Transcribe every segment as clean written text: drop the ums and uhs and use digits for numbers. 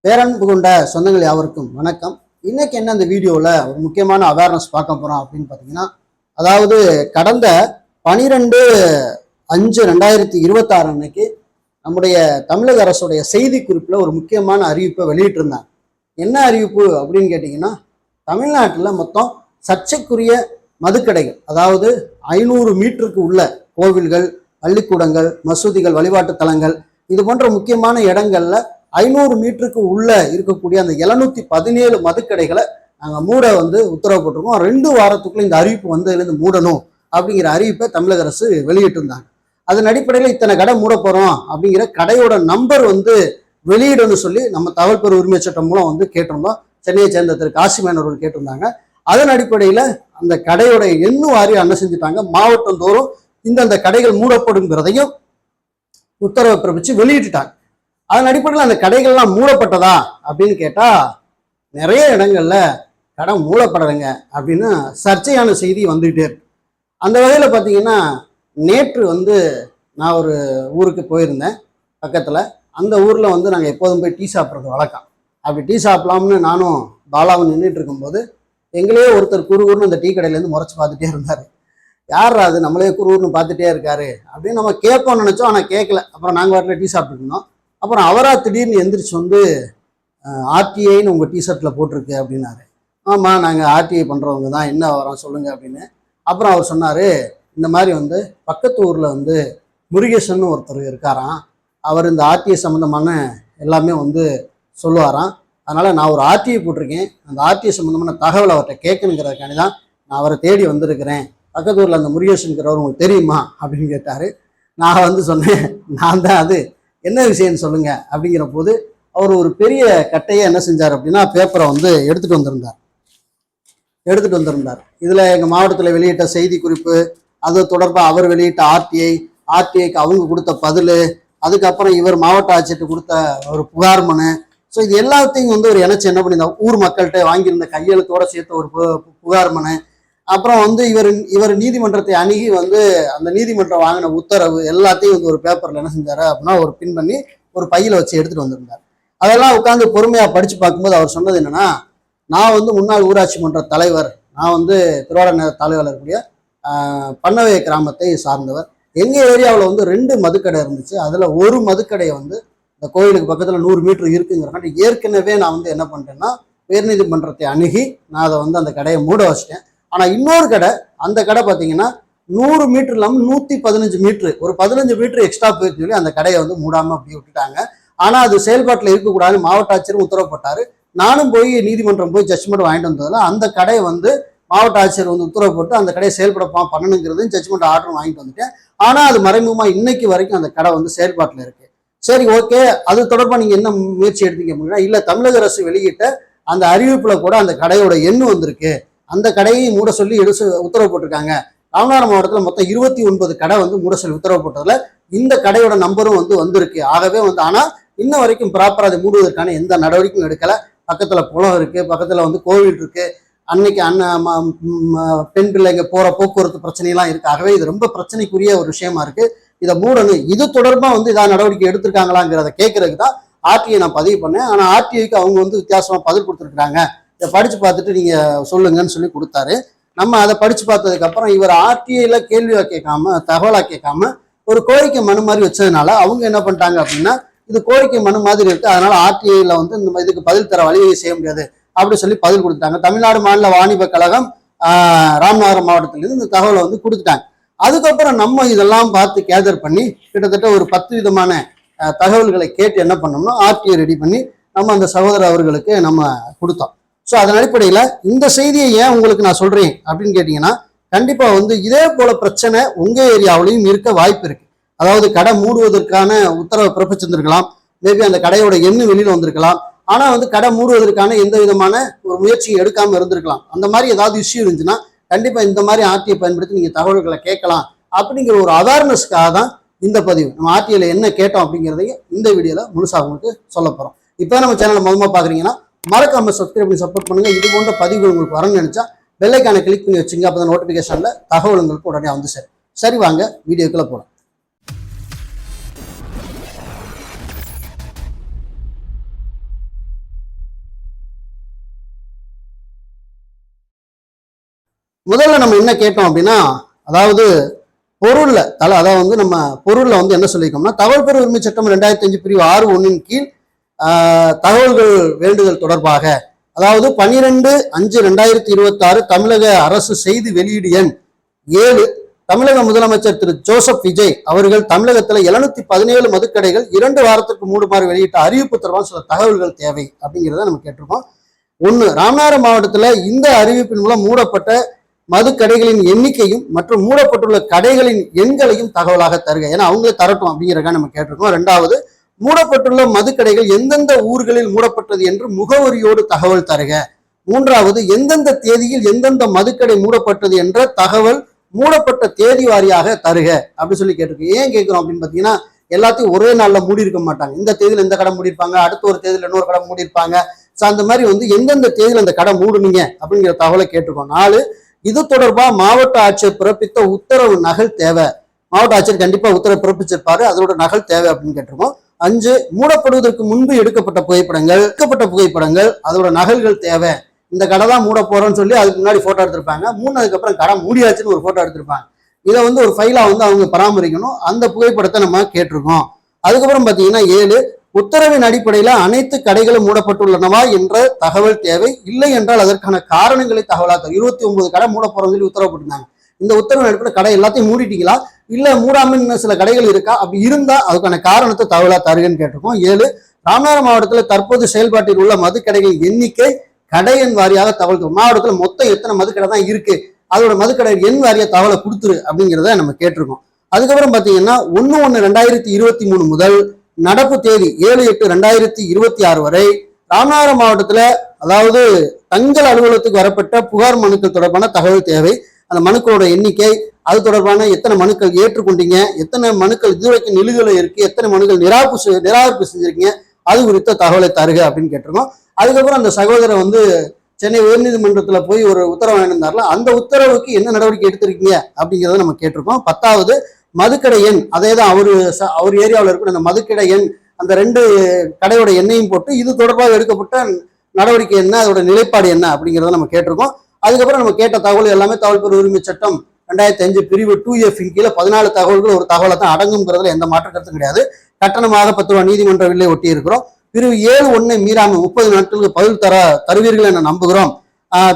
பேரன்பு கொண்ட சொந்தங்கள் யாவருக்கும் வணக்கம். இன்னைக்கு என்ன இந்த வீடியோவில் ஒரு முக்கியமான அவேர்னஸ் பார்க்க போகிறோம் அப்படின்னு பார்த்தீங்கன்னா, அதாவது கடந்த 12/5/2026 அன்னைக்கு நம்முடைய தமிழக அரசுடைய செய்தி குறிப்பில் ஒரு முக்கியமான அறிவிப்பை வெளியிட்டிருந்தாங்க. என்ன அறிவிப்பு அப்படின்னு கேட்டிங்கன்னா, தமிழ்நாட்டில் மொத்தம் சர்ச்சைக்குரிய மதுக்கடைகள், அதாவது 500 மீட்டருக்கு உள்ள கோவில்கள், பள்ளிக்கூடங்கள், மசூதிகள், வழிபாட்டு தலங்கள், இது போன்ற முக்கியமான இடங்கள்ல 500 மீட்டருக்கு உள்ள இருக்கக்கூடிய அந்த 717 மதுக்கடைகளை நாங்கள் மூட உத்தரவு போட்டிருக்கோம். 2 வாரத்துக்குள்ள இந்த அறிவிப்பு வந்ததுலேருந்து மூடணும் அப்படிங்கிற அறிவிப்பை தமிழக அரசு வெளியிட்டிருந்தாங்க. அதன் அடிப்படையில் இத்தனை கடை மூட போறோம் அப்படிங்கிற கடையோட நம்பர் வெளியிடணும்னு சொல்லி நம்ம தகவல் பெறும் உரிமை சட்டம் மூலம் கேட்டிருந்தோம். சென்னையை சேர்ந்த திரு காசிமேன் அவர்கள் கேட்டிருந்தாங்க. அதன் அடிப்படையில் அந்த கடையோட எண்ணு வாரி என்ன செஞ்சுட்டாங்க, மாவட்டம் தோறும் இந்தந்த கடைகள் மூடப்படுங்கிறதையும் உத்தரவை பிறப்பிச்சு வெளியிட்டுட்டாங்க. அதன் அடிப்படையில் அந்த கடைகள்லாம் மூடப்பட்டதா அப்படின்னு கேட்டா நிறைய இடங்கள்ல கடை மூடப்படலைங்க அப்படின்னு சர்ச்சையான செய்தி வந்துகிட்டே இருக்கு. அந்த வகையில் பார்த்தீங்கன்னா, நேற்று நான் ஒரு ஊருக்கு போயிருந்தேன் பக்கத்தில். அந்த ஊரில் நாங்கள் எப்போதும் போய் டீ சாப்பிட்றது வழக்கம். அப்படி டீ சாப்பிடலாம்னு நானும் பாலாவும் நின்றுட்டு இருக்கும்போது எங்களையே ஒருத்தர் குறுகுறுன்னு அந்த டீ கடையிலேருந்து முறைச்சி பார்த்துட்டே இருந்தார். யார் அது நம்மளே குறுகுறுன்னு பார்த்துட்டே இருக்காரு அப்படின்னு நம்ம கேட்போம்னு நினச்சோம். ஆனால் கேட்கல. அப்புறம் நாங்கள் வாட்டில் டீ சாப்பிட்டு இருந்தோம். அப்புறம் அவரா திடீர்னு எந்திரிச்சு ஆர்டிஐன்னு உங்கள் டிஷர்ட்டில் போட்டிருக்கு அப்படின்னாரு. ஆமாம், நாங்கள் ஆர்டிஐ பண்ணுறவங்க தான், என்ன வரோம் சொல்லுங்கள் அப்படின்னு. அப்புறம் அவர் சொன்னார், இந்த மாதிரி பக்கத்து ஊரில் முருகேசன் ஒருத்தர் இருக்காராம், அவர் இந்த ஆர்டிஐ சம்மந்தமான எல்லாமே சொல்லுவாராம். அதனால் நான் ஒரு ஆர்டிஐ போட்டிருக்கேன், அந்த ஆர்டிஐ சம்மந்தமான தகவல் அவர்கிட்ட கேட்கணுங்கிறதுக்காண்டி தான் நான் அவரை தேடி வந்திருக்கிறேன். பக்கத்து ஊரில் அந்த முருகேசனுங்கிறவர் உங்களுக்கு தெரியுமா அப்படின்னு கேட்டார். நான் சொன்னேன், நான் தான் அது, என்ன விஷயம்னு சொல்லுங்க அப்படிங்கிற போது அவர் ஒரு பெரிய கட்டையை என்ன செஞ்சார் அப்படின்னா, பேப்பரை எடுத்துட்டு வந்திருந்தார். இதுல எங்க மாவட்டத்தில் வெளியிட்ட செய்தி குறிப்பு, அது தொடர்பாக அவர் வெளியிட்ட ஆர்டிஐக்கு அவங்க கொடுத்த பதில், அதுக்கப்புறம் இவர் மாவட்ட ஆட்சியர்கிட்ட கொடுத்த ஒரு புகார் மனு. ஸோ இது எல்லாத்தையும் ஒரு இணைச்சு என்ன பண்ணியிருந்தார், ஊர் மக்கள்கிட்ட வாங்கியிருந்த கையெழுத்தோட சேர்த்த ஒரு புகார் மனு. அப்புறம் இவர் நீதிமன்றத்தை அணுகி அந்த நீதிமன்றம் வாங்கின உத்தரவு எல்லாத்தையும் ஒரு பேப்பர்ல என்ன செஞ்சாரு அப்படின்னா ஒரு பின் பண்ணி ஒரு பையில வச்சு எடுத்துட்டு வந்திருந்தார். அதெல்லாம் உட்காந்து பொறுமையா படிச்சு பார்க்கும்போது அவர் சொன்னது என்னன்னா, நான் முன்னாள் ஊராட்சி மன்ற தலைவர், நான் திருவாரூர் தலைவர் இருக்கக்கூடிய பண்ணவை கிராமத்தை சார்ந்தவர். எங்க ஏரியாவில் 2 மதுக்கடை இருந்துச்சு. அதுல ஒரு மதுக்கடையை இந்த கோயிலுக்கு பக்கத்துல 100 மீட்டர் இருக்குங்கிறக்காண்டி ஏற்கனவே நான் என்ன பண்ணிட்டேன்னா உயர்நீதிமன்றத்தை அணுகி நான் அதை அந்த கடையை மூட வச்சிட்டேன். ஆனா இன்னொரு கடை, அந்த கடை பார்த்தீங்கன்னா 100 மீட்டர் இல்லாமல் 115 மீட்டர், ஒரு 15 மீட்டர் எக்ஸ்ட்ரா போயிட்டு சொல்லி அந்த கடையை மூடாம அப்படி விட்டுட்டாங்க. ஆனா அது செயல்பாட்டில் இருக்கக்கூடாதுன்னு மாவட்ட ஆட்சியரும் உத்தரவு போட்டாரு. நானும் போய் நீதிமன்றம் போய் ஜட்ஜ்மெண்ட் வாங்கிட்டு வந்ததுல அந்த கடையை மாவட்ட ஆட்சியர் உத்தரவு போட்டு அந்த கடையை செயல்பட பண்ணணுங்கிறது ஜட்ஜ்மெண்ட் ஆர்டர் வாங்கிட்டு வந்துட்டேன். ஆனா அது மறைமுகமா இன்னைக்கு வரைக்கும் அந்த கடை செயல்பாட்டில் இருக்கு. சரி, ஓகே, அது தொடர்பாக நீங்க என்ன முயற்சி எடுத்தீங்க அப்படின்னா, இல்ல தமிழக அரசு வெளியிட்ட அந்த அறிவிப்புல கூட அந்த கடையோட எண்ணு வந்திருக்கு, அந்த கடையை மூட சொல்லி உத்தரவு போட்டிருக்காங்க. ராமநாதபுரம் மாவட்டத்தில் மொத்தம் 29 கடை மூட சொல்லி உத்தரவு போட்டதுல இந்த கடையோட நம்பரும் வந்திருக்கு. ஆகவே ஆனா இன்ன வரைக்கும் ப்ராப்பரா அதை மூடுவதற்கான எந்த நடவடிக்கையும் எடுக்கல. பக்கத்துல குளம் இருக்கு, பக்கத்துல கோவில் இருக்கு, அன்னைக்கு பெண் பிள்ளைங்க போற போக்குவரத்து பிரச்சனைலாம் இருக்கு. ஆகவே இது ரொம்ப பிரச்சனைக்குரிய ஒரு விஷயமா இருக்கு. இதை மூடணும். இது தொடர்பா ஏதாவது நடவடிக்கை எடுத்திருக்காங்களாங்கிறத கேட்கறதுக்கு தான் ஆர்டிஐ நான் பதிவு பண்ணேன். ஆனா ஆர்டிஐக்கு அவங்க வித்தியாசமா பதில் கொடுத்துருக்காங்க. இதை படிச்சு பார்த்துட்டு நீங்க சொல்லுங்கன்னு சொல்லி கொடுத்தாரு. நம்ம அதை படிச்சு பார்த்ததுக்கு அப்புறம் இவர் ஆர்டிஐல கேள்வியா கேட்காம, தகவலா கேட்காம ஒரு கோரிக்கை மனு மாதிரி வச்சதுனால அவங்க என்ன பண்ணிட்டாங்க அப்படின்னா, இது கோரிக்கை மனு மாதிரி இருக்கு, அதனால ஆர்டிஐல இந்த இதுக்கு பதில் தர வழிவகை செய்ய முடியாது அப்படின்னு சொல்லி பதில் கொடுத்தாங்க. தமிழ்நாடு மாநில வாணிப கழகம் ராமநாதபுரம் மாவட்டத்திலிருந்து இந்த தகவலை கொடுத்துட்டாங்க. அதுக்கப்புறம் நம்ம இதெல்லாம் பார்த்து கேதர் பண்ணி கிட்டத்தட்ட ஒரு 10 விதமான தகவல்களை கேட்டு என்ன பண்ணோம்னா ஆர்டிஐ ரெடி பண்ணி நம்ம அந்த சகோதரர் அவர்களுக்கு நம்ம கொடுத்தோம். ஸோ அதன் அடிப்படையில் இந்த செய்தியை ஏன் உங்களுக்கு நான் சொல்றேன் அப்படின்னு கேட்டீங்கன்னா, கண்டிப்பா இதே போல பிரச்சனை உங்க ஏரியாவிலையும் இருக்க வாய்ப்பு இருக்கு. அதாவது கடை மூடுவதற்கான உத்தரவை பிறப்பிச்சிருந்திருக்கலாம், மேபி அந்த கடையோட எண்ணு வெளியில வந்திருக்கலாம். ஆனா கடை மூடுவதற்கான எந்த விதமான ஒரு முயற்சியும் எடுக்காம இருந்திருக்கலாம். அந்த மாதிரி ஏதாவது இஷ்யூ இருந்துச்சுன்னா கண்டிப்பா இந்த மாதிரி ஆர்டிஐ பயன்படுத்தி நீங்க தகவல்களை கேட்கலாம் அப்படிங்கிற ஒரு அவேர்னஸ்க்காக தான் இந்த பதிவு. நம்ம ஆர்டிஐல என்ன கேட்டோம் அப்படிங்கிறதையும் இந்த வீடியோல முழுசா உங்களுக்கு சொல்ல போறோம். இப்போ நம்ம சேனலை முதல்ல பாக்குறீங்கன்னா மறக்காம சப்ஸ்கிரைப் பண்ணி சப்போர்ட் பண்ணுங்க. இது போன்ற பதிவுகள் உங்களுக்கு வரணும்னு நினைச்சா பெல் ஐகானை கிளிக் பண்ணி வச்சுங்க. அப்பதான் நோட்டிபிகேஷன்ல தகவல் உங்களுக்கு உடனே சரி, வாங்க வீடியோக்குள்ள போலாம். முதல்ல நம்ம என்ன கேட்டோம் அப்படின்னா, அதாவது பொருள்ல அதாவது நம்ம பொருள்ல என்ன சொல்லியிருக்கோம்னா, தகவல் பெறும் உரிமை சட்டம் 2005 பிரிவு 6(1) கீழ் தகவல்கள் வேண்டுதல் தொடர்பாக, அதாவது 12/5/2026 தமிழக அரசு செய்தி வெளியீடு எண் 7, தமிழக முதலமைச்சர் திரு ஜோசப் விஜய் அவர்கள் தமிழகத்துல 717 மதுக்கடைகள் 2 வாரத்திற்கு மூடுமாறு வெளியிட்ட அறிவிப்பு தொடர்பான சில தகவல்கள் தேவை அப்படிங்கிறத நம்ம கேட்டிருக்கோம். 1, ராமநாதபுரம் மாவட்டத்துல இந்த அறிவிப்பின் மூலம் மூடப்பட்ட மதுக்கடைகளின் எண்ணிக்கையும் மற்றும் மூடப்பட்டுள்ள கடைகளின் எண்களையும் தகவலாக தருக. ஏன்னா அவங்களே தரட்டும் அப்படிங்கிறத நம்ம கேட்டிருக்கோம். 2வது, மூடப்பட்டுள்ள மதுக்கடைகள் எந்தெந்த ஊர்களில் மூடப்பட்டது என்று முகவரியோடு தகவல் தருக. 3வது, எந்தெந்த தேதியில் எந்தெந்த மதுக்கடை மூடப்பட்டது என்ற தகவல் மூடப்பட்ட தேதி வாரியாக தருக அப்படின்னு சொல்லி கேட்டிருக்கு. ஏன் கேட்கிறோம் அப்படின்னு பாத்தீங்கன்னா, எல்லாத்தையும் ஒரே நாள்ல மூடி இருக்க மாட்டாங்க. இந்த தேதியில இந்த கடை மூடிருப்பாங்க, அடுத்த ஒரு தேதியில இன்னொரு கடை மூடிருப்பாங்க. அந்த மாதிரி எந்தெந்த தேதியில அந்த கடை மூடுனீங்க அப்படிங்கிற தகவலை கேட்டிருக்கோம். 4, இது தொடர்பா மாவட்ட ஆட்சியர் பிறப்பித்த உத்தரவு நகல் தேவை. மாவட்ட ஆட்சியர் கண்டிப்பா உத்தரவு பிறப்பிச்சிருப்பாரு, அதோட நகல் தேவை அப்படின்னு கேட்டிருக்கோம். 5, மூடப்படுவதற்கு முன்பு எடுக்கப்பட்ட புகைப்படங்கள் அதோட நகல்கள் தேவை. இந்த கடை தான் மூட போறோம்னு சொல்லி அதுக்கு முன்னாடி போட்டோ எடுத்திருப்பாங்க. அதுக்கப்புறம் கடை மூடியாச்சுன்னு ஒரு போட்டோ எடுத்திருப்பாங்க. இதை ஒரு ஃபைலா அவங்க பராமரிக்கணும். அந்த புகைப்படத்தை நம்ம கேட்டிருக்கோம். அதுக்கப்புறம் பாத்தீங்கன்னா 7, உத்தரவின் அடிப்படையில அனைத்து கடைகளும் மூடப்பட்டுள்ளனவா என்ற தகவல் தேவை. இல்லை என்றால் அதற்கான காரணங்களை தகவலாக 29 கடை மூட போறோம்னு சொல்லி உத்தரவு போட்டிருந்தாங்க. இந்த உத்தரவின் அடிப்படையில் கடை எல்லாத்தையும் மூடிட்டீங்களா, இல்ல மூடாம இன்னும் சில கடைகள் இருக்கா, அப்படி இருந்தா அதுக்கான காரணத்தை தகவலா தருகன்னு கேட்டிருக்கோம். 7, ராமநாதபுரம் மாவட்டத்தில் தற்போது செயல்பாட்டில் உள்ள மதுக்கடைகளின் எண்ணிக்கை கடை எண் வாரியாக தகவல். மாவட்டத்துல மொத்தம் எத்தனை மதுக்கடை தான் இருக்கு, அதோட மதுக்கடை எண் வாரியா தகவலை கொடுத்துரு அப்படிங்கிறத நம்ம கேட்டிருக்கோம். அதுக்கப்புறம் பாத்தீங்கன்னா 1/1/2023 முதல் நடப்பு தேதி 7/8/2026 வரை ராமநாதபுரம் மாவட்டத்துல, அதாவது தங்கள் அலுவலகத்துக்கு வரப்பட்ட புகார் மனுக்கள் தொடர்பான தகவல் தேவை. அந்த மனுக்களோட எண்ணிக்கை, அது தொடர்பான எத்தனை மனுக்கள் ஏற்றுக்கொண்டீங்க, எத்தனை மனுக்கள் இதுவரைக்கும் நிலுவையில் இருக்கு, எத்தனை மனுக்கள் நிராகரிப்பு செஞ்சிருக்கீங்க, அது குறித்த தகவலை தருக அப்படின்னு கேட்டிருக்கோம். அதுக்கப்புறம் அந்த சகோதரர் சென்னை உயர்நீதிமன்றத்துல போய் ஒரு உத்தரவு வாங்கியிருந்தார்ல, அந்த உத்தரவுக்கு என்ன நடவடிக்கை எடுத்திருக்கீங்க அப்படிங்கிறத நம்ம கேட்டிருக்கோம். 10வது, மதுக்கடை எண், அதே தான் அவர் ஏரியாவில் இருக்கிற அந்த மதுக்கடை எண், அந்த 2 கடையோட எண்ணையும் போட்டு இது தொடர்பாக எடுக்கப்பட்ட நடவடிக்கை என்ன, அதோட நிலைப்பாடு என்ன அப்படிங்கிறத நம்ம கேட்டிருக்கோம். அதுக்கப்புறம் நம்ம கேட்ட தகவல் எல்லாமே தகவல் பெறும் உரிமை சட்டம் 2005 பிரிவு 2F கீழே 14 தகவல்கள் ஒரு தகவலை தான் அடங்குங்கிறதுல எந்த மாற்று கருத்தும் கிடையாது. கட்டணமாக 10 ரூபாய் நீதிமன்ற வில்லை ஒட்டி இருக்கிறோம். பிரிவு 7(1) மீறாம 30 நாட்களுக்கு பதில் தருவீர்கள் என நம்புகிறோம்.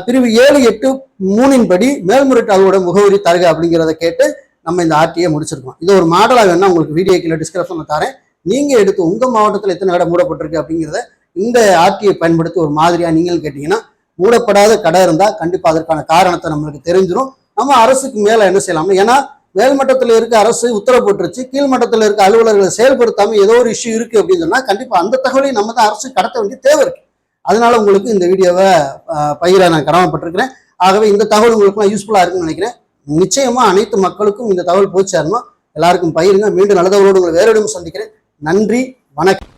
பிரிவு 7(8)(3) படி மேல்முறையீட்டு அதோட முகவரி தருக அப்படிங்கிறத கேட்டு நம்ம இந்த ஆர்டியை முடிச்சிருக்கோம். இது ஒரு மாடலா வேணா உங்களுக்கு வீடியோ கீழே டிஸ்கிரிப்ஷன்ல தரேன். நீங்க எடுத்து உங்க மாவட்டத்தில் எத்தனை கடை மூடப்பட்டிருக்கு அப்படிங்கிறத இந்த ஆர்டியை பயன்படுத்தி ஒரு மாதிரியா நீங்கள் கேட்டீங்கன்னா, மூடப்படாத கடை இருந்தா கண்டிப்பா அதற்கான காரணத்தை நம்மளுக்கு தெரிஞ்சிடும். நம்ம அரசுக்கு மேல என்ன செய்யலாம், ஏன்னா மேல்மட்டத்தில் இருக்க அரசு உத்தரவு போட்டுருச்சு, கீழ்மட்டத்தில் இருக்க அலுவலர்களை செயல்படுத்தாம ஏதோ ஒரு இஷ்யூ இருக்கு அப்படின்னு சொன்னா கண்டிப்பா அந்த தகவலையும் நம்ம தான் அரசு கடத்த வேண்டிய தேவை இருக்கு. அதனால உங்களுக்கு இந்த வீடியோவை பகிர நான் கடமைப்பட்டிருக்கிறேன். ஆகவே இந்த தகவல் உங்களுக்கு யூஸ்ஃபுல்லா இருக்குன்னு நினைக்கிறேன். நிச்சயமா அனைத்து மக்களுக்கும் இந்த தகவல் போய் சேரணும். எல்லாருக்கும் பகிருங்க. மீண்டும் நல்ல தகவலோடு உங்களை வேற இடம் சந்திக்கிறேன். நன்றி, வணக்கம்.